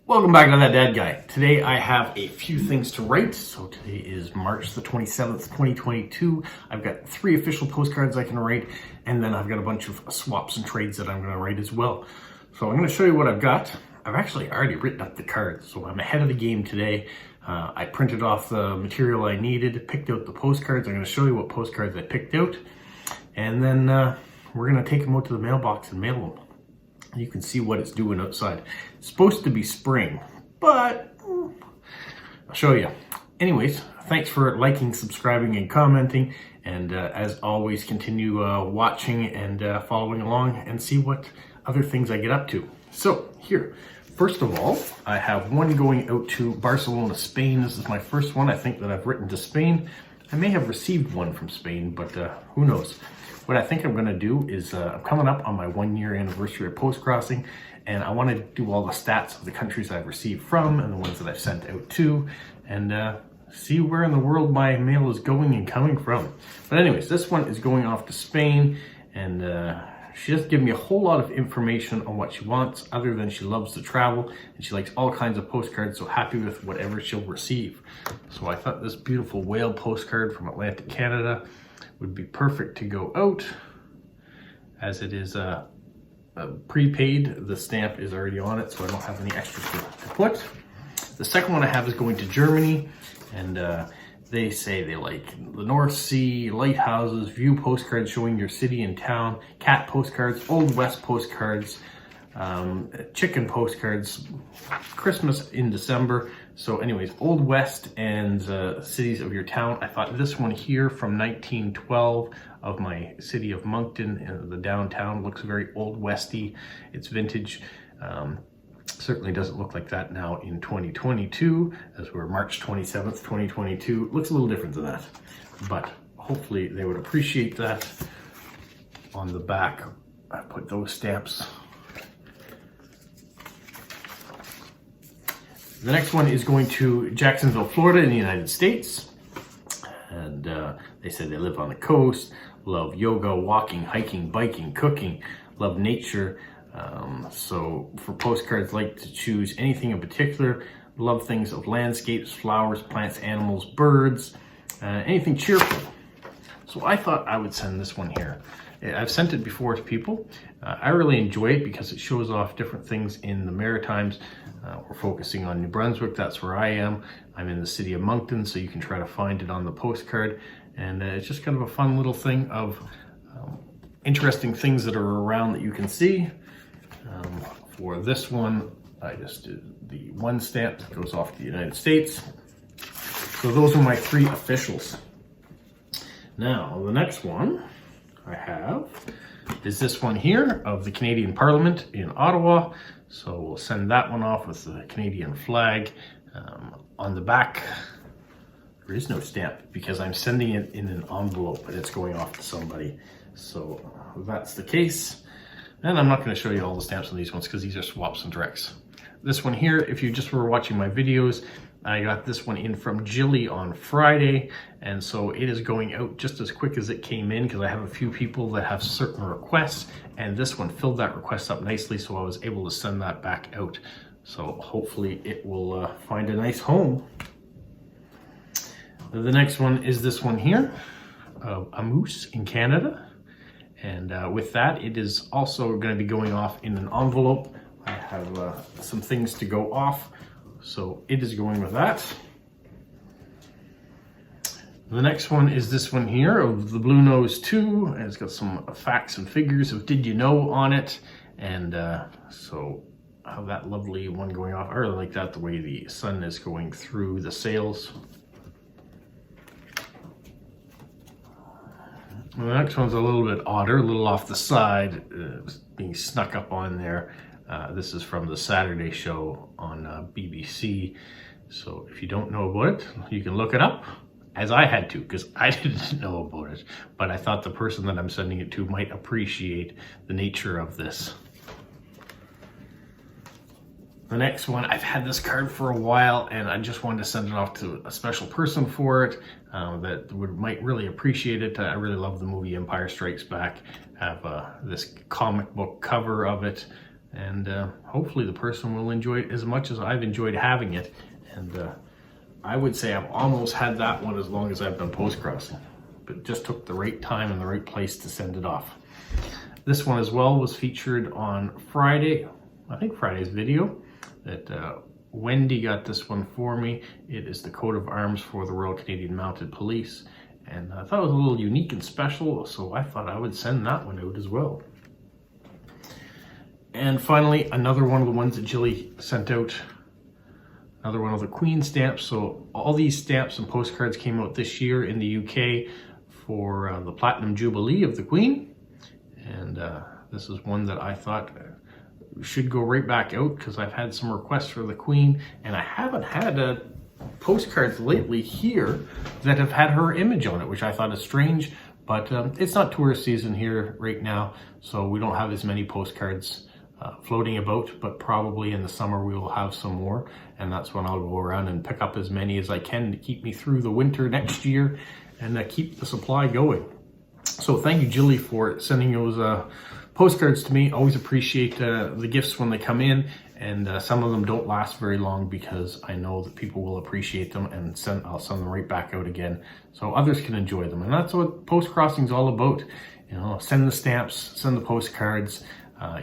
Welcome back to That Dad Guy. Today I have a few things to write. So today is March the 27th, 2022. I've got 3 official postcards I can write, and then I've got a bunch of swaps and trades that I'm going to write as well. So I'm going to show you what I've got. I've actually already written up the cards, so I'm ahead of the game today. I printed off the material I needed, picked out the postcards. I'm going to show you what postcards I picked out, and then we're going to take them out to the mailbox and mail them. You can see what it's doing outside. It's supposed to be spring, but I'll show you. Anyways, thanks for liking, subscribing, and commenting. And as always, continue watching and following along and see what other things I get up to. So here, first of all, I have one going out to Barcelona, Spain. This is my first one, I think, that I've written to Spain. I may have received one from Spain, but who knows? What I think I'm going to do is I'm coming up on my 1-year anniversary of Postcrossing, and I want to do all the stats of the countries I've received from and the ones that I've sent out to, and see where in the world my mail is going and coming from. But anyways, this one is going off to Spain, and she doesn't give me a whole lot of information on what she wants, other than she loves to travel and she likes all kinds of postcards, so happy with whatever she'll receive. So I thought this beautiful whale postcard from Atlantic, Canada would be perfect to go out, as it is prepaid. The stamp is already on it, so I don't have any extra to put. The second one I have is going to Germany, and they say they like the North Sea, lighthouses, view postcards showing your city and town, cat postcards, Old West postcards, chicken postcards, Christmas in December. So anyways, Old West and cities of your town. I thought this one here from 1912 of my city of Moncton, the downtown, looks very Old Westy. It's vintage. Certainly doesn't look like that now in 2022, as we're March 27th, 2022. It looks a little different than that, but hopefully they would appreciate that. On the back, I put those stamps. The next one is going to Jacksonville, Florida in the United States. And they said they live on the coast, love yoga, walking, hiking, biking, cooking, love nature. So for postcards, like to choose anything in particular, love things of landscapes, flowers, plants, animals, birds, anything cheerful. So I thought I would send this one here. I've sent it before to people. I really enjoy it because it shows off different things in the Maritimes. We're focusing on New Brunswick, that's where I am. I'm in the city of Moncton, so you can try to find it on the postcard. And it's just kind of a fun little thing of interesting things that are around that you can see. For this one, I just did the one stamp that goes off to the United States. So those are my 3 officials. Now, the next one I have is this one here of the Canadian Parliament in Ottawa. So we'll send that one off with the Canadian flag. On the back, there is no stamp because I'm sending it in an envelope and it's going off to somebody. So that's the case. And I'm not going to show you all the stamps on these ones because these are swaps and directs. This one here, if you just were watching my videos, I got this one in from Jubilee on Friday, and so it is going out just as quick as it came in because I have a few people that have certain requests, and this one filled that request up nicely, so I was able to send that back out. So hopefully it will find a nice home. The next one is this one here of a moose in Canada. And with that, it is also going to be going off in an envelope. I have some things to go off, so it is going with that. The next one is this one here of the Blue Nose 2, and it's got some facts and figures of Did You Know on it. And so have that lovely one going off. I really like that, the way the sun is going through the sails. The next one's a little bit odder, a little off the side, being snuck up on there. This is from the Saturday show on BBC. So if you don't know about it, you can look it up, as I had to, because I didn't know about it. But I thought the person that I'm sending it to might appreciate the nature of this. The next one, I've had this card for a while and I just wanted to send it off to a special person for it that might really appreciate it. I really love the movie Empire Strikes Back. I have this comic book cover of it, and hopefully the person will enjoy it as much as I've enjoyed having it. And I would say I've almost had that one as long as I've been postcrossing, but just took the right time and the right place to send it off. This one as well was featured on Friday, I think Friday's video, that Wendy got this one for me. It is the coat of arms for the Royal Canadian Mounted Police, and I thought it was a little unique and special, so I thought I would send that one out as well. And finally, another one of the ones that Jilly sent out, another one of the Queen stamps. So all these stamps and postcards came out this year in the UK for the Platinum Jubilee of the Queen, and this is one that I thought should go right back out because I've had some requests for the Queen, and I haven't had postcards lately here that have had her image on it, which I thought is strange, but it's not tourist season here right now, so we don't have as many postcards floating about, but probably in the summer we will have some more, and that's when I'll go around and pick up as many as I can to keep me through the winter next year and keep the supply going. So thank you, Jilly, for sending those postcards to me. Always appreciate the gifts when they come in, and some of them don't last very long because I know that people will appreciate them, and I'll send them right back out again so others can enjoy them. And that's what postcrossing is all about. You know, send the stamps, send the postcards.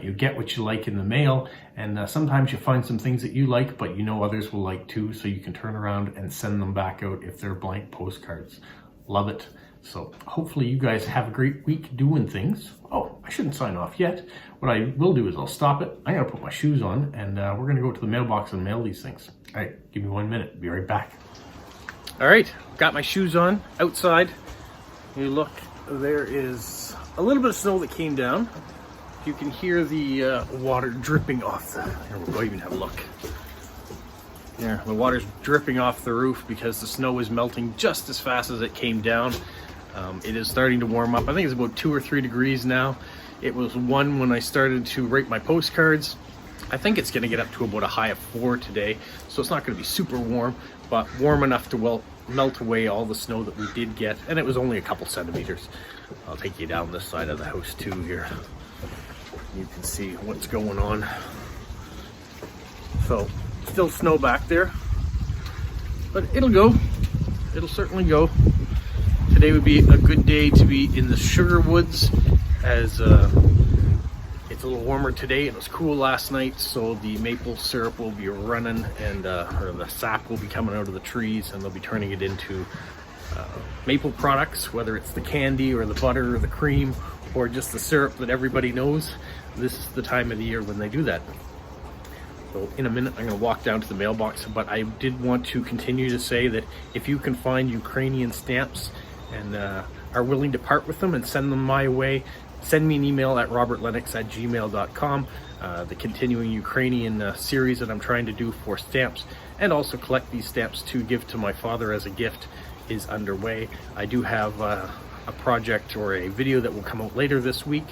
You get what you like in the mail, and sometimes you find some things that you like, but you know others will like too, so you can turn around and send them back out if they're blank postcards. Love it. So hopefully you guys have a great week doing things. Oh, I shouldn't sign off yet. What I will do is I'll stop it. I'm gonna put my shoes on, and we're gonna go to the mailbox and mail these things. All right, give me 1 minute, be right back. All right, got my shoes on outside. You look, there is a little bit of snow that came down. You can hear the water dripping off the, here we'll go even have a look. Yeah, the water's dripping off the roof because the snow is melting just as fast as it came down. It is starting to warm up. I think it's about 2 or 3 degrees now. It was 1 when I started to write my postcards. I think it's gonna get up to about a high of 4 today, so it's not gonna be super warm, but warm enough to melt away all the snow that we did get, and it was only a couple centimeters. I'll take you down this side of the house too here. You can see what's going on. So, still snow back there, but it'll go. It'll certainly go. Today would be a good day to be in the sugar woods, as it's a little warmer today and it was cool last night, so the maple syrup will be running, and or the sap will be coming out of the trees, and they'll be turning it into maple products, whether it's the candy or the butter or the cream or just the syrup that everybody knows. This is the time of the year when they do that. So in a minute I'm going to walk down to the mailbox, but I did want to continue to say that if you can find Ukrainian stamps and are willing to part with them and send them my way, send me an email at robertlennox@gmail.com. The continuing Ukrainian series that I'm trying to do for stamps, and also collect these stamps to give to my father as a gift, is underway. I do have a project or a video that will come out later this week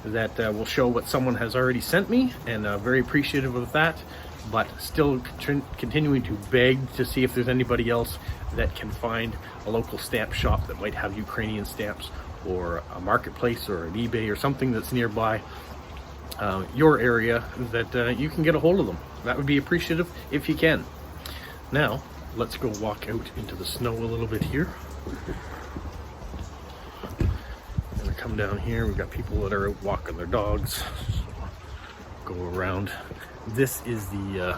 that will show what someone has already sent me, and very appreciative of that, but still continuing to beg to see if there's anybody else that can find a local stamp shop that might have Ukrainian stamps, or a marketplace or an eBay or something that's nearby your area that you can get a hold of them. That would be appreciative if you can. Now let's go walk out into the snow a little bit here. Come down here, we've got people that are out walking their dogs. Go around. This is the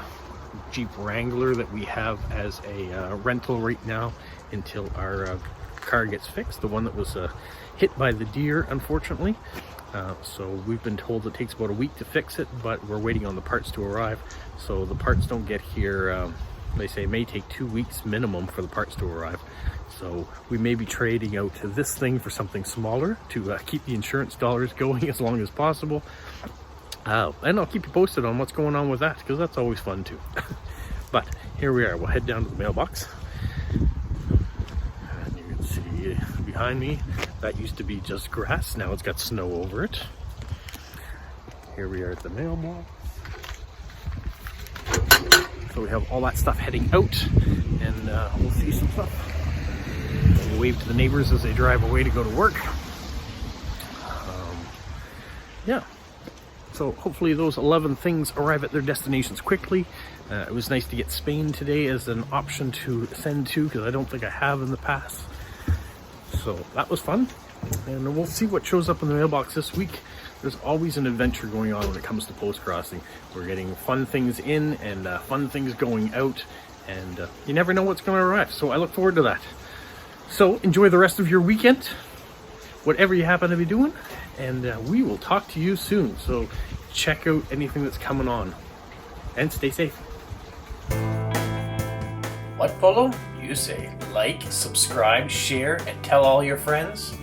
Jeep Wrangler that we have as a rental right now until our car gets fixed, the one that was hit by the deer, unfortunately. So we've been told it takes about a week to fix it, but we're waiting on the parts to arrive. So the parts don't get here, they say it may take 2 weeks minimum for the parts to arrive. So we may be trading out this thing for something smaller to keep the insurance dollars going as long as possible. And I'll keep you posted on what's going on with that, because that's always fun too. But here we are, we'll head down to the mailbox. And you can see behind me, that used to be just grass, now it's got snow over it. Here we are at the mailbox. So we have all that stuff heading out, and we'll see some stuff. We'll wave to the neighbors as they drive away to go to work. Yeah, So hopefully those 11 things arrive at their destinations quickly. It was nice to get Spain today as an option to send to, because I don't think I have in the past. So that was fun. And we'll see what shows up in the mailbox this week. There's always an adventure going on when it comes to post-crossing. We're getting fun things in and fun things going out. And you never know what's going to arrive. So I look forward to that. So enjoy the rest of your weekend, whatever you happen to be doing. And we will talk to you soon. So check out anything that's coming on. And stay safe. What, Polo? You say like, subscribe, share, and tell all your friends?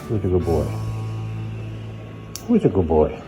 Who's a good boy? Who's a good boy?